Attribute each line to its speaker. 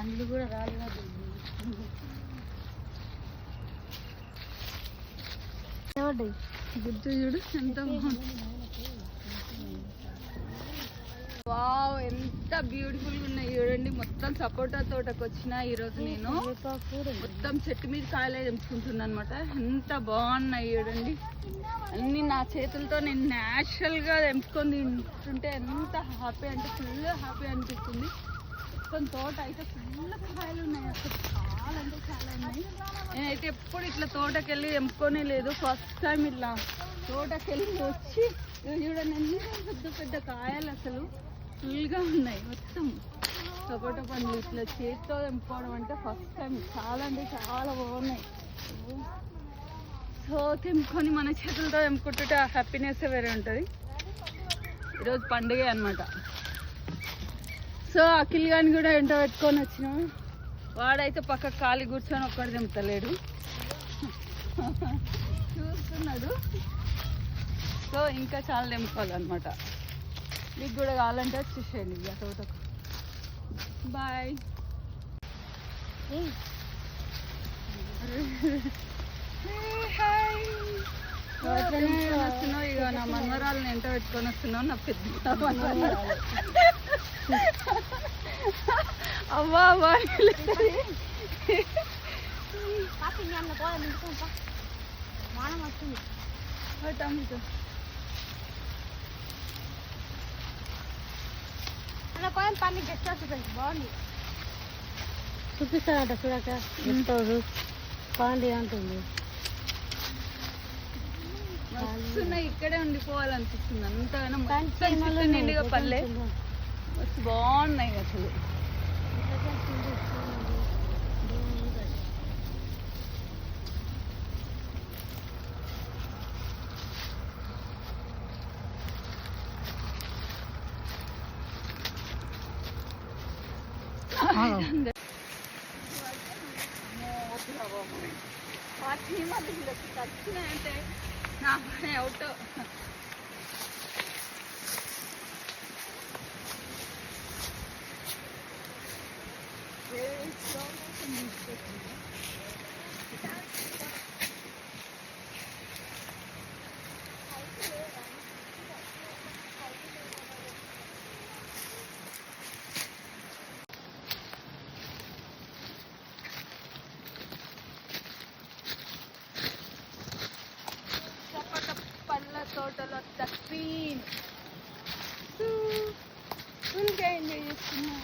Speaker 1: పండ్లు కూడా రాలేదు.
Speaker 2: గుర్తు చూడు ఎంత వావ్, ఎంత బ్యూటిఫుల్ గా ఉన్నాయి చూడండి. మొత్తం సపోటా తోటకు వచ్చిన ఈరోజు నేను మొత్తం చెట్టు మీద కాయలే తెంపుకుంటున్నాను అనమాట. ఎంత బాగున్నాయి చూడండి. అన్ని నా చేతులతో నేను న్యాచురల్ గా తెంపుకొని తింటుంటే ఎంత హ్యాపీ అంటే ఫుల్ హ్యాపీ అనిపిస్తుంది. మొత్తం తోట అయితే ఫుల్ కాయలు ఉన్నాయి. అసలు చాలా అంటే చాలా ఉన్నాయి. నేనైతే ఎప్పుడు ఇట్లా తోటకి వెళ్ళి తెంపుకొనే లేదు. ఫస్ట్ టైం ఇట్లా తోటకి వెళ్ళి వచ్చి చూడండి ఎంత పెద్ద పెద్ద కాయలు అసలు ఫుల్గా ఉన్నాయి. మొత్తం సపోటా పండ్లు ఇట్లా చేతితో తెంపుకోవడం అంటే ఫస్ట్ టైం. చాలా అంటే చాలా బాగున్నాయి. సో తెంపుకొని మన చేతులతో తెంపుకుంటుంటే ఆ హ్యాపీనెస్ వేరే ఉంటుంది. ఈరోజు పండుగ అనమాట. సో అఖిల్ గాని కూడా ఎంట పెట్టుకొని వచ్చినాము. వాడైతే పక్క ఖాళీ కూర్చొని ఒక్కడు తెంపుతలేడు, చూస్తున్నాడు. సో ఇంకా చాలా తెంపుకోవాలన్నమాట. మీకు కూడా కావాలంటే వచ్చేసేయండి ఇక తోటకు. బాయ్. వస్తున్నావు ఇక నా మనవరాలను ఎంట పెట్టుకొని వస్తున్నావు. నా పెద్ద అవ్వా అవ్వా టమాటో
Speaker 1: పని గెస్ట్ వస్తుంది. బాగుంది చూపిస్తానంట చూడక ఎంతోడు బాగుంది అంటుంది.
Speaker 2: వస్తున్నాయి, ఇక్కడే ఉండిపోవాలనిపిస్తుంది. అంతగానో నిండుగా పల్లె మస్తు బాగున్నాయి అసలు. వచ్చినాయంటే నా పని అవుట్. తోటలో తప్పి ఫుల్గా ఎంజాయ్ చేస్తున్నా.